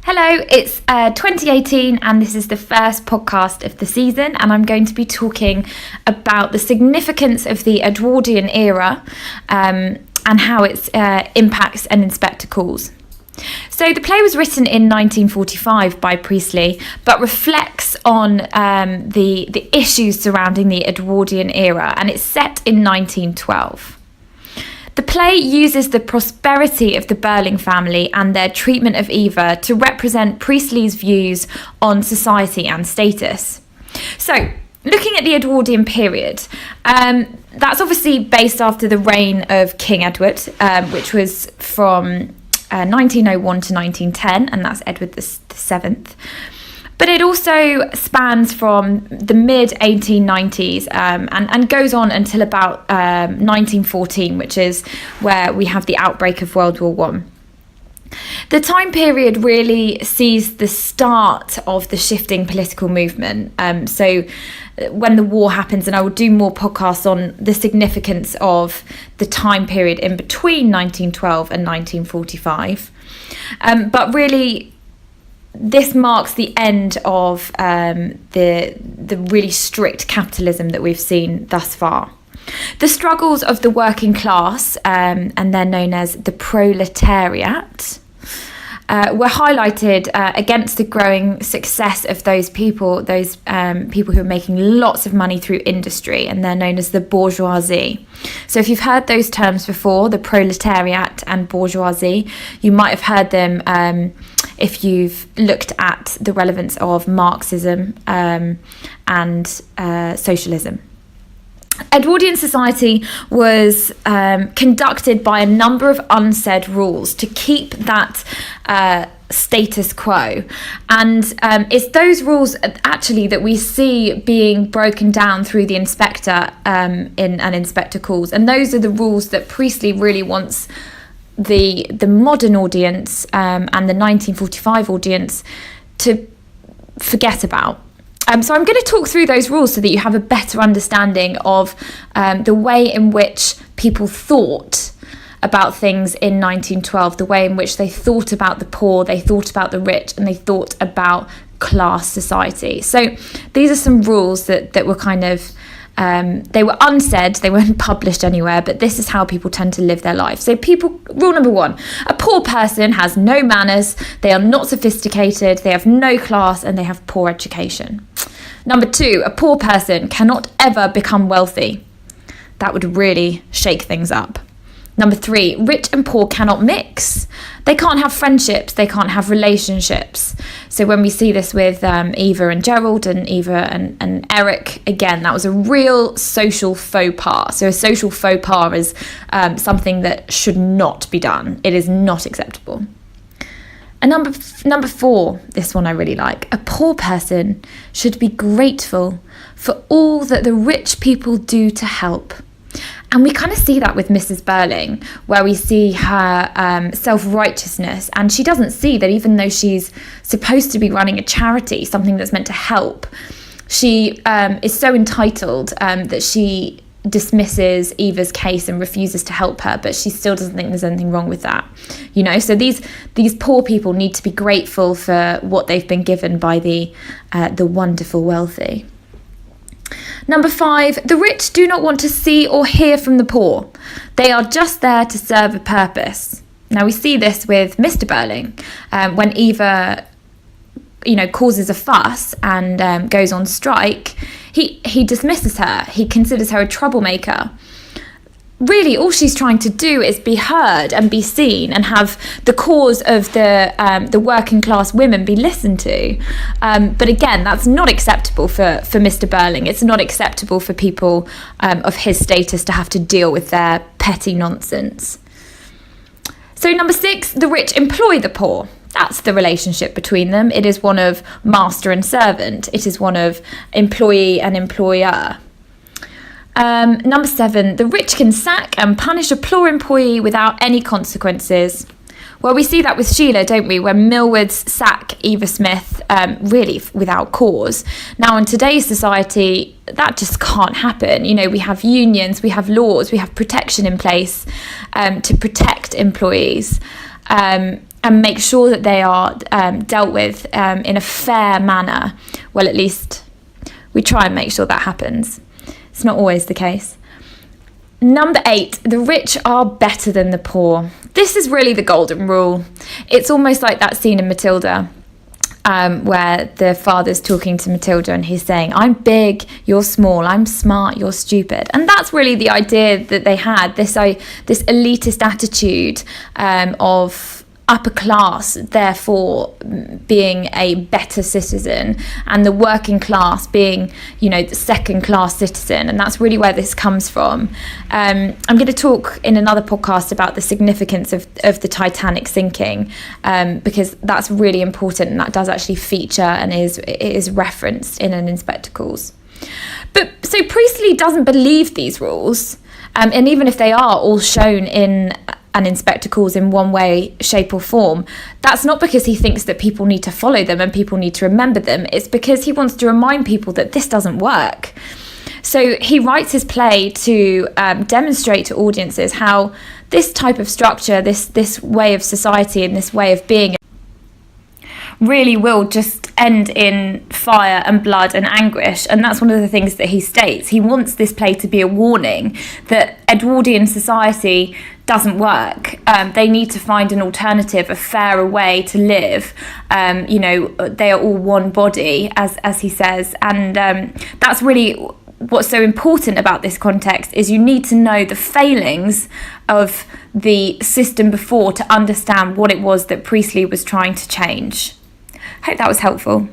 Hello, it's 2018 and this is the first podcast of the season, and I'm going to be talking about the significance of the Edwardian era and how it impacts an inspector calls. So the play was written in 1945 by Priestley, but reflects on the issues surrounding the Edwardian era, and it's set in 1912. The play uses the prosperity of the Burling family and their treatment of Eva to represent Priestley's views on society and status. So, looking at the Edwardian period, that's obviously based after the reign of King Edward, which was from 1901 to 1910, and that's Edward the 7th. But it also spans from the mid-1890s and goes on until about 1914, which is where we have the outbreak of World War I. The time period really sees the start of the shifting political movement. So when the war happens, and I will do more podcasts on the significance of the time period in between 1912 and 1945. But really, this marks the end of the really strict capitalism that we've seen thus far. The struggles of the working class, and they're known as the Proletariat, were highlighted against the growing success of those people who are making lots of money through industry, and they're known as the bourgeoisie. So if you've heard those terms before, the proletariat and bourgeoisie, you might have heard them if you've looked at the relevance of Marxism and socialism. Edwardian society was conducted by a number of unsaid rules to keep that status quo, and it's those rules actually that we see being broken down through the inspector in an inspector calls, and those are the rules that Priestley really wants the modern audience and the 1945 audience to forget about. So I'm going to talk through those rules so that you have a better understanding of the way in which people thought about things in 1912, the way in which they thought about the poor, they thought about the rich, and they thought about class society. So these are some rules that were kind of, they were unsaid, they weren't published anywhere, but this is how people tend to live their life. So rule number 1, a poor person has no manners, they are not sophisticated, they have no class, and they have poor education. Number 2, a poor person cannot ever become wealthy. That would really shake things up. Number 3, rich and poor cannot mix. They can't have friendships, they can't have relationships. So when we see this with Eva and Gerald and Eva and Eric, again, that was a real social faux pas. So a social faux pas is something that should not be done. It is not acceptable. And number 4, this one I really like. A poor person should be grateful for all that the rich people do to help. And we kind of see that with Mrs. Burling, where we see her self-righteousness, and she doesn't see that even though she's supposed to be running a charity, something that's meant to help, she is so entitled that she dismisses Eva's case and refuses to help her, but she still doesn't think there's anything wrong with that, so these poor people need to be grateful for what they've been given by the wonderful wealthy. Number 5, the rich do not want to see or hear from the poor. They are just there to serve a purpose. Now we see this with Mr. Burling when Eva causes a fuss and goes on strike. He dismisses her. He considers her a troublemaker. Really, all she's trying to do is be heard and be seen and have the cause of the working class women be listened to. But again, that's not acceptable for Mr. Burling. It's not acceptable for people of his status to have to deal with their petty nonsense. So number 6, the rich employ the poor. That's the relationship between them. It is one of master and servant. It is one of employee and employer. Number 7, the rich can sack and punish a poor employee without any consequences. Well, we see that with Sheila, don't we, when Millwards sack Eva Smith really without cause. Now, in today's society, that just can't happen. We have unions, we have laws, we have protection in place to protect employees. and make sure that they are dealt with in a fair manner. Well, at least we try and make sure that happens. It's not always the case. Number 8, the rich are better than the poor. This is really the golden rule. It's almost like that scene in Matilda, where the father's talking to Matilda and he's saying, I'm big, you're small, I'm smart, you're stupid. And that's really the idea that they had, this elitist attitude of upper class, therefore being a better citizen, and the working class being, the second class citizen. And that's really where this comes from. I'm going to talk in another podcast about the significance of the Titanic sinking, because that's really important, and that does actually feature and is referenced in an In Spectacles. But so Priestley doesn't believe these rules, and even if they are all shown in In Spectacles in one way, shape or form, that's not because he thinks that people need to follow them and people need to remember them. It's because he wants to remind people that this doesn't work. So he writes his play to demonstrate to audiences how this type of structure, this way of society and this way of being really will just end in fire and blood and anguish. And that's one of the things that he states. He wants this play to be a warning that Edwardian society doesn't work. They need to find an alternative, a fairer way to live. They are all one body, as he says. And that's really what's so important about this context, is you need to know the failings of the system before to understand what it was that Priestley was trying to change. Hope that was helpful.